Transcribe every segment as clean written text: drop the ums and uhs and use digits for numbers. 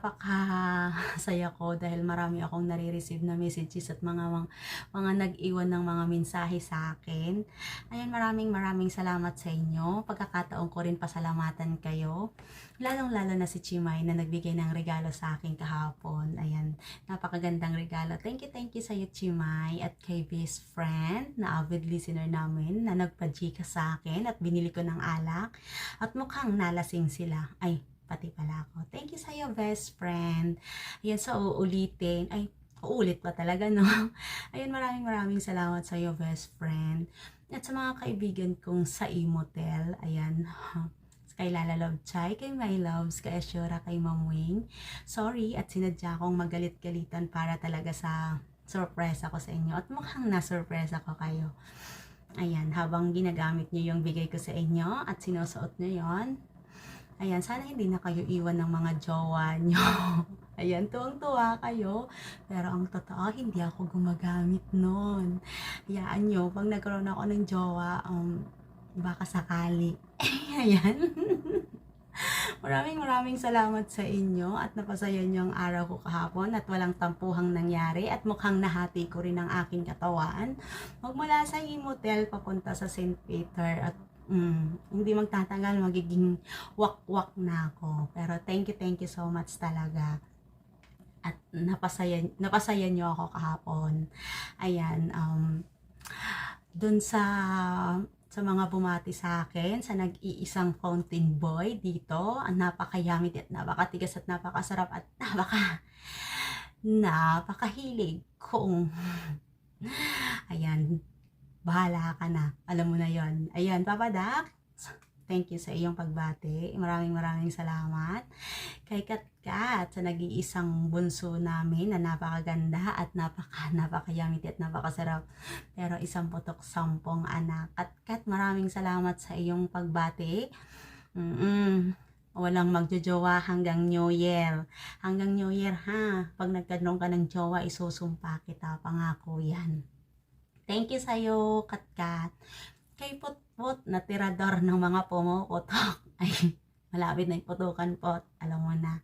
napakasaya ko dahil marami akong nare-receive na messages at mga nag-iwan ng mga mensahe sa akin. Ayan, maraming salamat sa inyo. Pagkakataon ko rin pasalamatan kayo. Lalong-lalo na si Chimay na nagbigay ng regalo sa akin kahapon. Ayan, napakagandang regalo. Thank you sa iyo, Chimay, at kay best friend na avid listener namin na nagpa-Gcash sa akin at binili ko ng alak. At mukhang nalasing sila. Ay, pati pala ako. Thank you sa iyo, best friend. Ayan, so uulitin. Ay, uulit pa talaga, no? Ayan, maraming salamat sa iyo, best friend. At sa mga kaibigan kong sa Imotel, ayan, kay Lala Love Chai, kay My Loves, kay Ashura, kay Ma'am Wing. Sorry at sinadya kong magalit-galitan para talaga sa surprise ako sa inyo. At mukhang na-surprise ako kayo. Ayan, habang ginagamit nyo yung bigay ko sa inyo at sinusuot nyo yon. Ayan, sana hindi na kayo iwan ng mga jowa nyo. Ayan, tuwang-tuwa kayo. Pero ang totoo, hindi ako gumagamit nun. Hayaan nyo, pag nagkaroon ako ng jowa, baka sakali. Ayan. Maraming salamat sa inyo at napasaya niyo ang araw ko kahapon at walang tampuhang nangyari at mukhang nahati ko rin ang aking katawan. Magmula sa Imotel papunta sa St. Peter at hindi magtatagal magiging wak-wak na ako. Pero thank you so much talaga. At napasaya niyo ako kahapon. Ayan, dun sa mga bumati sa akin, sa nag-iisang fountain boy dito, ang napakayamit at napakatigas at napakasarap at napakahilig kong ayan, bahala ka na, alam mo na yon. Ayan, Papa Dak, thank you sa iyong pagbati. Maraming salamat. Kay Katkat, sa nag-iisang bunso namin na napakaganda at napakayamit at napakasarap. Pero isang putok sampung anak. Katkat, maraming salamat sa iyong pagbati. Walang magjojowa hanggang New Year. Hanggang New Year, ha. Pag nagkaroon ka ng jowa, isusumpa kita. Pangako yan. Thank you sa'yo, Katkat. Kay Putput na tirador ng mga pumuputok. Ay, malapit na iputukan po. Alam mo na.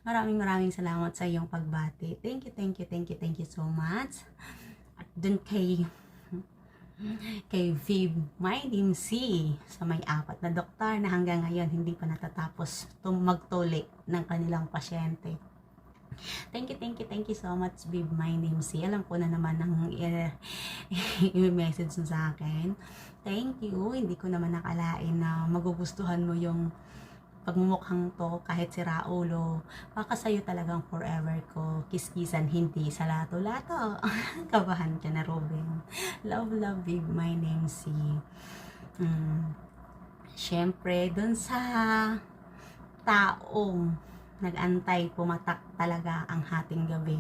Maraming salamat sa iyong pagbati. Thank you so much. At dun kay Viv, my name C, sa may 4 na doktor na hanggang ngayon hindi pa natatapos magtuli ng kanilang pasyente. Thank you so much, Viv, my name C. Alam ko na naman ang i-message mo sa akin. Thank you. Hindi ko naman nakalain na magugustuhan mo yung pagmumukhang to kahit si Raulo. Baka sa'yo talagang forever ko. Kiskisan, hindi sa lato-lato. Kabahan ka na, Robin. Love, Viv, my name C. Siyempre, dun sa taong nag-antay, pumatak talaga ang hating gabi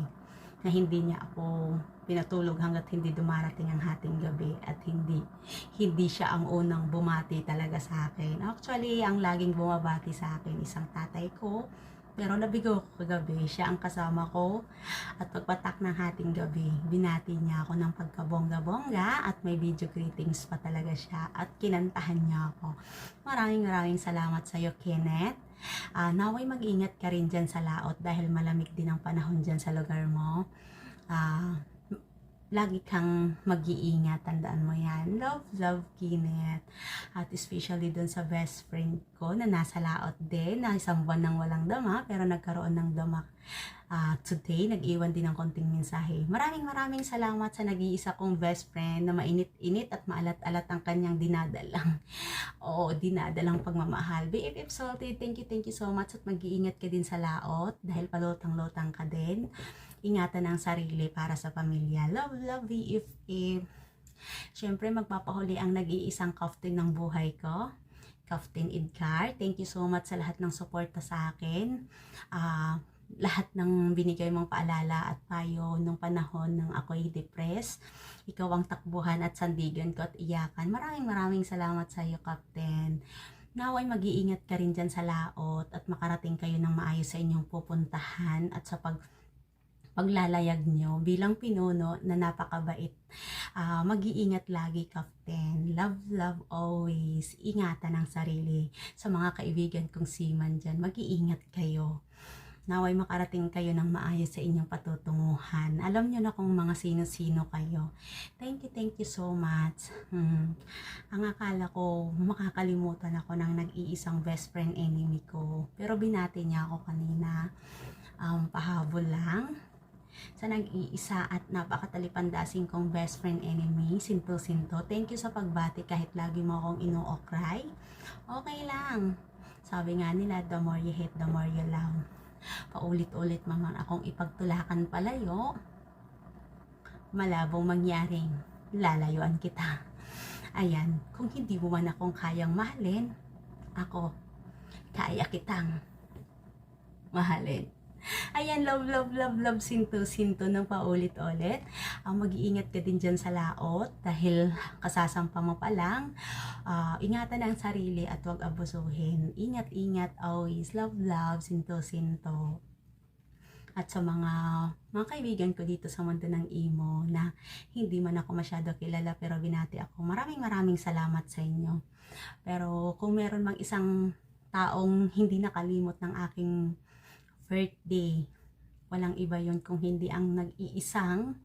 na hindi niya ako pinatulog hanggat hindi dumarating ang hating gabi at hindi siya ang unang bumati talaga sa akin. Actually, ang laging bumabati sa akin isang tatay ko, pero nabigo ko kagabi, siya ang kasama ko at pagpatak ng hating gabi, binati niya ako ng pagkabongga-bongga at may video greetings pa talaga siya at kinantahan niya ako. Maraming salamat sa iyo, Kenneth. Naway mag-ingat ka rin dyan sa laot dahil malamig din ang panahon dyan sa lugar mo. Lagi kang mag-iingat, tandaan mo yan. Love, Kenneth. At especially dun sa best friend ko na nasa laot din, na isang buwan nang walang dama, pero nagkaroon ng dama today. Nag-iwan din ng konting mensahe. Maraming salamat sa nag-iisa kong best friend na mainit-init at maalat-alat ang kanyang dinadalang. Oo, dinadalang pagmamahal. BFF Salty, thank you so much at mag-iingat ka din sa laot dahil palutang-lutang ka din. Ingatan ang sarili para sa pamilya. Love, BFF. Siyempre, magpapahuli ang nag-iisang kaftin ng buhay ko. Kaftin Edgar. Thank you so much sa lahat ng suporta sa akin. Lahat ng binigay mong paalala at payo nung panahon nang ako'y depressed. Ikaw ang takbuhan at sandigan ko at iyakan. Maraming salamat sa iyo, Captain. Naway mag-iingat ka rin dyan sa laot at makarating kayo ng maayos sa inyong pupuntahan at sa paglalayag nyo bilang pinuno na napakabait. Mag-iingat lagi, Captain. Love always. Ingatan ang sarili. Sa mga kaibigan kong seaman dyan, mag-iingat kayo. Naway makarating kayo ng maayos sa inyong patutunguhan. Alam nyo na kung mga sino-sino kayo. Thank you so much. Ang akala ko, makakalimutan ako ng nag-iisang best friend enemy ko. Pero binati niya ako kanina. Pahabol lang sa nag-iisa at napakatalipandasing kong best friend enemy, Sinto. Thank you sa pagbati kahit lagi mo akong ino-okray. Okay lang. Sabi nga nila, the more you hate, the more you love. Paulit-ulit man akong ipagtulakan palayo, malabong mangyaring lalayuan kita. Ayan, kung hindi mo man akong kayang mahalin, ako, kaya kitang mahalin. Ayan, love, sinto ng paulit-ulit. Mag-iingat ka din dyan sa laot dahil kasasampa mo pa lang. Ingatan ang sarili at huwag abusuhin. Ingat, always. Love, sinto. At sa mga kaibigan ko dito sa mundo ng imo na hindi man ako masyado kilala pero binati ako. Maraming salamat sa inyo. Pero kung meron mang isang taong hindi nakalimot ng aking birthday, walang iba yun kung hindi ang nag-iisang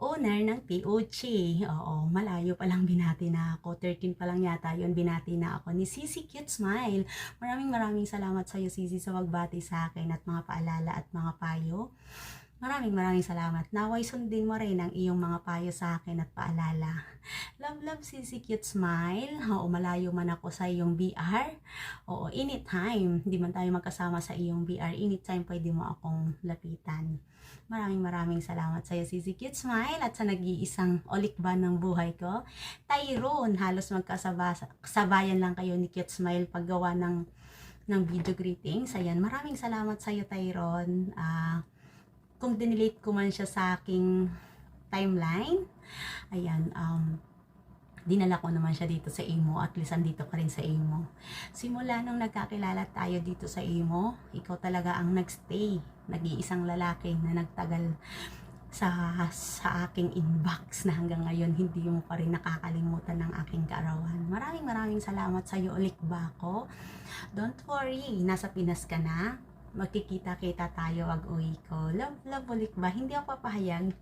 owner ng TOC. Oo, malayo pa lang binati na ako. 13 pa lang yata yun, binati na ako ni Sisi Cute Smile. Maraming salamat sa iyo, Sisi, sa pagbati sa akin at mga paalala at mga payo. Maraming salamat. Naway sundin mo rin ang iyong mga payo sa akin at paalala. Love, Sisi Cute Smile. Oo, malayo man ako sa iyong BR. Oo, anytime. Hindi man tayo magkasama sa iyong BR. Anytime pwede mo akong lapitan. Maraming salamat sa iyo, Sisi Cute Smile. At sa nag-iisang olikban ng buhay ko, Tyrone. Halos magkasabayan lang kayo ni Cute Smile paggawa ng video greetings. Ayan, maraming salamat sa iyo, Tyrone. Kung dinelete ko man siya sa aking timeline, ayan, dinala ko naman siya dito sa Imo, at least andito ka rin sa Imo. Simula nung nagkakilala tayo dito sa Imo, ikaw talaga ang nagstay, nag-iisang lalaki na nagtagal sa aking inbox na hanggang ngayon hindi mo pa rin nakakalimutan ng aking kaarawan. Maraming salamat sa iyo, Olikba ko. Don't worry, nasa Pinas ka na. Magkikita-kita tayo wag uwi ko. Love, Olikba. Hindi ako papahayag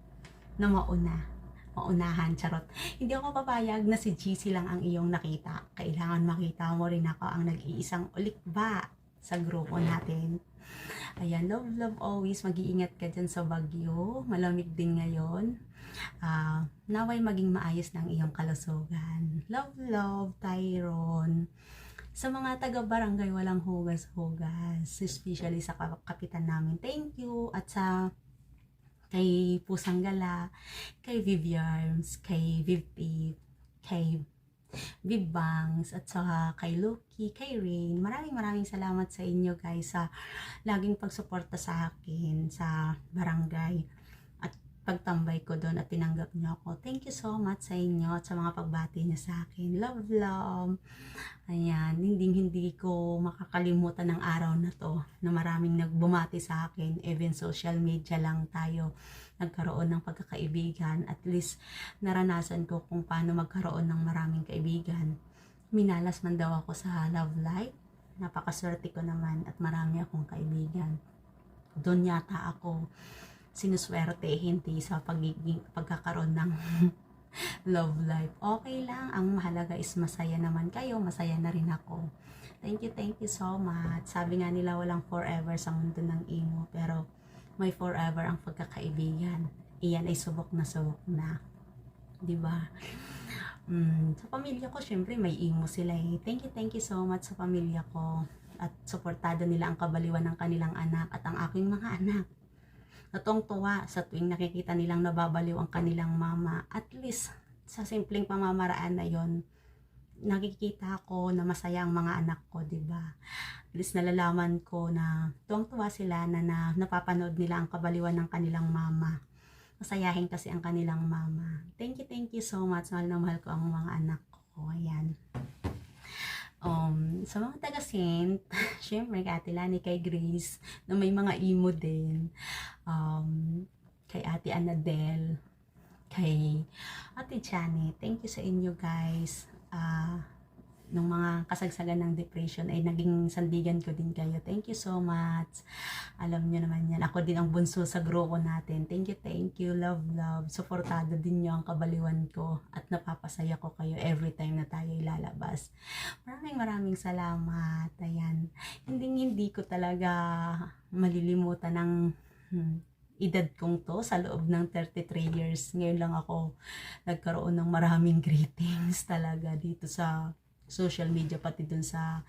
na maunahan, charot. Hindi ako papayag na si GC lang ang iyong nakita. Kailangan makita mo rin ako ang nag-iisang Olikba sa grupo natin. Ayan, love always. Mag-iingat ka dyan sa Baguio. Malamig din ngayon. Naway maging maayos ng iyong kalusugan. Love, Tyrone. Sa mga taga-barangay walang hugas-hugas, especially sa kapitan namin, thank you. At sa kay Pusang Gala, kay Viviarms, kay Vivtip, kay Vibangs, at saka kay Loki, kay Rain. Maraming salamat sa inyo guys sa laging pagsuporta sa akin sa barangay at pagtambay ko doon at tinanggap niyo ako. Thank you so much sa inyo at sa mga pagbati niyo sa akin. Love. Ayan, hindi ko makakalimutan ng araw na to na maraming nagbumati sa akin. Even social media lang tayo nagkaroon ng pagkakaibigan. At least naranasan ko kung paano magkaroon ng maraming kaibigan. Minalas man daw ako sa love life. Napakaswerte ko naman at marami akong kaibigan. Doon yata ako sinuswerte, hindi sa pagkakaroon ng love life. Okay lang, ang mahalaga is masaya naman kayo, masaya na rin ako. Thank you so much. Sabi nga nila walang forever sa mundo ng imo, pero may forever ang pagkakaibigan. Iyan ay subok na. Diba? Sa pamilya ko, syempre may imo sila eh. Thank you so much sa pamilya ko. At suportado nila ang kabaliwan ng kanilang anak at ang aking mga anak. Natuwang-tuwa sa tuwing nakikita nilang nababaliw ang kanilang mama. At least, sa simpleng pamamaraan na yon, nakikita ko na masaya ang mga anak ko, diba? At least nalalaman ko na tuwang-tuwa sila na napapanood nila ang kabaliwan ng kanilang mama. Masayahin kasi ang kanilang mama. Thank you so much. Mahal na mahal ko ang mga anak ko. Ayan. Sa mga taga-Saint, syempre kay Ate Lani, kay Grace, na may mga imo din. Kay Ate Anadel, kay Ate Janet. Thank you sa inyo guys. nung mga kasagsagan ng depression ay naging sandigan ko din kayo. Thank you so much. Alam nyo naman yan. Ako din ang bunso sa grupo natin. Thank you, thank you. Love, love. Suportado din nyo ang kabaliwan ko at napapasaya ko kayo every time na tayo ilalabas. Maraming salamat. Ayan. Hindi ko talaga malilimutan ng edad kong to sa loob ng 33 years. Ngayon lang ako nagkaroon ng maraming greetings talaga dito sa social media, pati dun sa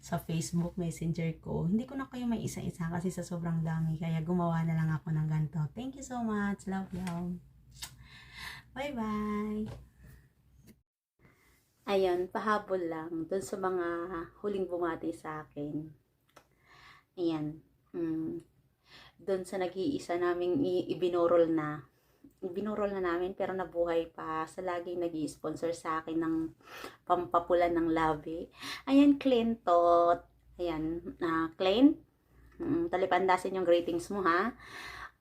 Facebook Messenger ko. Hindi ko na kayo may isa-isa kasi sa sobrang dami. Kaya gumawa na lang ako ng ganito. Thank you so much. Love, love. Bye-bye. Ayan, pahabol lang dun sa mga huling bumati sa akin. Ayan. Doon sa nag-iisa naming ibinorol na namin pero nabuhay pa sa laging nag-i-sponsor sa akin ng pampapulan ng labi. Ayan, Clintot. Ayan, Clint. Talipandasin yung greetings mo, ha?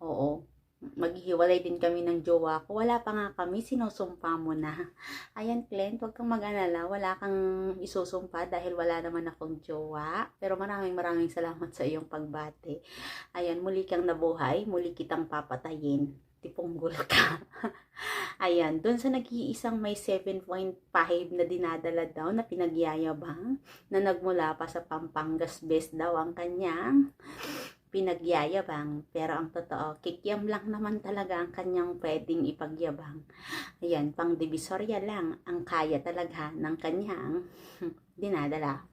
Oo. Maghihiwalay din kami ng jowa ko. Wala pa nga kami, sinusumpa mo na. Ayan, Clint, huwag kang mag-alala. Wala kang isusumpa dahil wala naman akong jowa. Pero maraming salamat sa iyong pagbati. Ayan, muli kang nabuhay, muli kitang papatayin. Tipunggol ka. Ayan, dun sa nag-iisang may 7.5 na dinadala daw na pinagyayabang na nagmula pa sa Pampangas best daw ang kanyang pinagyayabang, pero ang totoo, kikiam lang naman talaga ang kanyang pwedeng ipagyabang. Ayan, pang divisorya lang ang kaya talaga ng kanyang dinadala.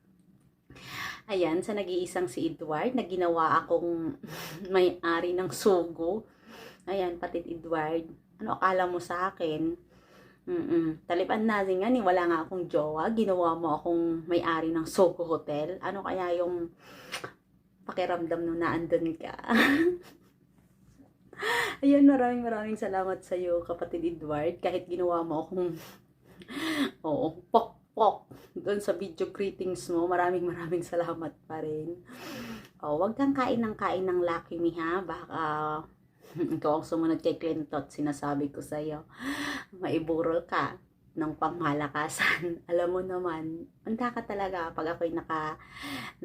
Ayan, sa nag-iisang si Edward, na ginawa akong may-ari ng sugo. Ayan, patid Edward, ano akala mo sa akin? Talipan natin nga, wala nga akong jowa, ginawa mo akong may-ari ng Sogo Hotel. Ano kaya yung pakiramdam nung naandun ka? Ayan, maraming salamat sa iyo, kapatid Edward. Kahit ginawa mo akong pok doon sa video greetings mo, maraming salamat pa rin. Wag kang kain ng Lucky Me, ha? Baka ikaw ang sumunod kay Clintot, sinasabi ko sa iyo. Maiburol ka ng pangmalakasan. Alam mo naman, handa ka talaga pag ako'y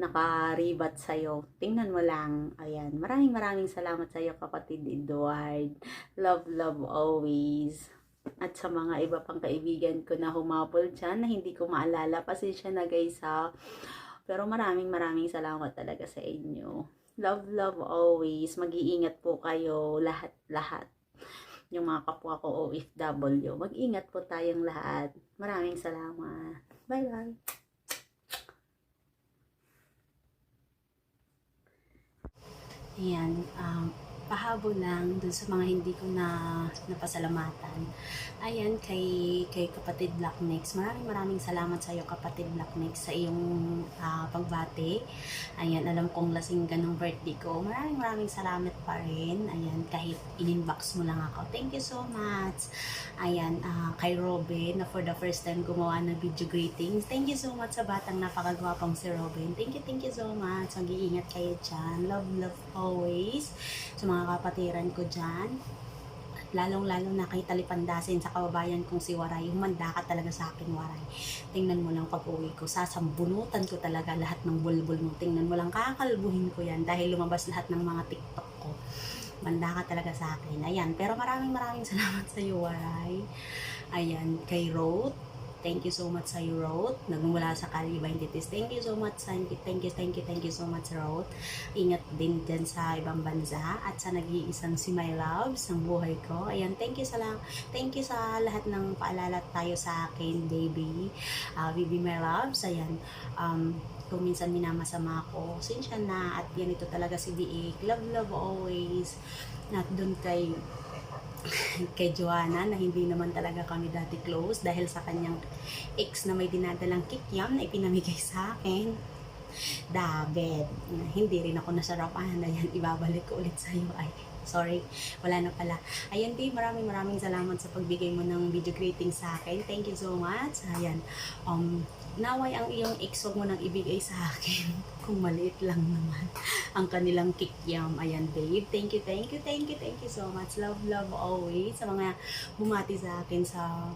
nakaribat sa'yo. Tingnan mo lang. Ayan. Maraming salamat sa'yo, kapatid Edward. Love, love always. At sa mga iba pang kaibigan ko na humapol dyan, na hindi ko maalala, pasensya na guys, ha. Pero maraming salamat talaga sa inyo. Love, love always. Mag-iingat po kayo lahat. Yung mga kapwa ko OFW. Mag-ingat po tayong lahat. Maraming salamat. Bye-bye. Ayan, pahabol lang dun sa mga hindi ko napasalamatan. Ayan, kay kapatid Black Nex. Maraming salamat sa iyo, kapatid Black Nex, sa iyong pagbati. Ayan, alam kong lasing ka ng birthday ko. Maraming salamat pa rin. Ayan, kahit in-inbox mo lang ako. Thank you so much. Ayan, kay Robin, na for the first time gumawa ng video greetings. Thank you so much sa batang napakagwapang si Robin. Thank you so much. Mag-iingat kayo dyan. Love, love always. Sa mga kapatiran ko dyan, lalong-lalo na kay Talipandasin sa kababayan kong si Waray. Humanda ka talaga sa akin, Waray. Tingnan mo lang pag-uwi ko, sasambunutan ko talaga lahat ng bulbul mo. Tingnan mo lang, kakalbuhin ko yan dahil lumabas lahat ng mga TikTok ko. Manda ka talaga sa akin. Ayan, pero maraming salamat sa iyo, Waray. Ayan, kay Roth, thank you so much sa iyo, Roth. Nagmula sa Cali 23. Thank you so much. Thank you so much, Roth. Ingat din dyan sa ibang bansa at sa nag-iisang si My Loves ng buhay ko. Ayan, thank you sa lahat ng paalala tayo sa akin, baby. Baby My Loves. Ayan, kung minsan minamasama ako, sinsya na. At yan, ito talaga si Biik. Love, love always. At dun kay Joanna, na hindi naman talaga kami dati close dahil sa kanyang ex na may dinadalang kikiam na ipinamigay sa akin. David, hindi rin ako nasarapan. Ayan, ibabalik ko ulit sa iyo. Ay, sorry, wala na pala. Ayan, babe, maraming salamat sa pagbigay mo ng video greeting sa akin. Thank you so much. Ayan, naway ang iyong ex, wag mo nang ibigay sa akin kung maliit lang naman ang kanilang kikiam. Ayan, babe, thank you so much. Love, love always. Sa mga bumati sa akin sa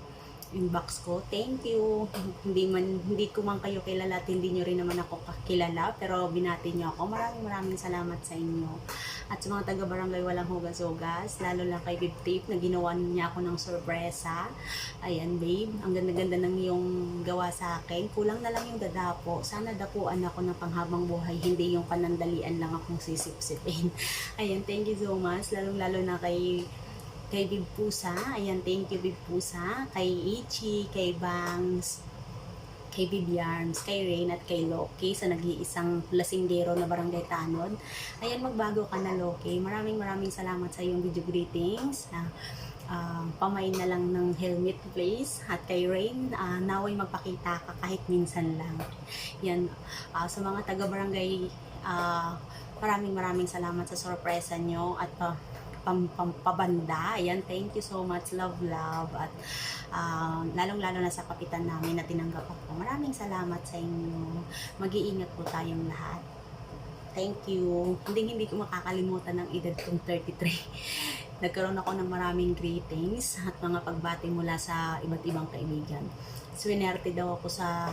inbox ko. Thank you. Hindi ko man kayo kilala at hindi nyo rin naman ako kakilala, pero binati nyo ako. Maraming salamat sa inyo. At sa mga taga-barangay Walang Hugas-Hugas, lalo lang kay Babe Tape na ginawa niya ako ng sorpresa. Ayan, babe, ang ganda-ganda ng iyong gawa sa akin. Kulang na lang yung dadapo. Sana dapuan ako ng panghabang buhay, hindi yung panandalian lang akong sisip-sipin. Ayan, thank you so much. Lalong-lalo na kay Big Pusa. Ayan, thank you Big Pusa. Kay Ichi, kay Bangs, kay Bibiarms, kay Rain at kay Loki sa nag-iisang lasinggero na barangay Tanod. Ayan, magbago ka na Loki. Maraming salamat sa iyong video greetings. Pamain na lang ng helmet please. At kay Rain, naway magpakita ka kahit minsan lang. Yan, sa mga taga-barangay, maraming salamat sa sorpresa nyo at pampabanda. Ayan, thank you so much. Love. At lalong-lalo na sa kapitan namin na tinanggap ako. Maraming salamat sa inyo. Mag-iingat po tayong lahat. Thank you. Hindi ko makakalimutan ng edad kong 33. Nagkaroon ako ng maraming greetings at mga pagbati mula sa iba't ibang kaibigan. Swinerte daw ako sa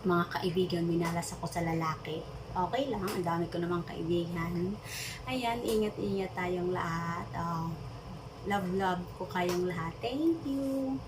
mga kaibigan, minalas ako sa lalaki. Okay lang, ang dami ko namang kaibigan. Ayan, ingat tayong lahat. Love ko kayong lahat. Thank you.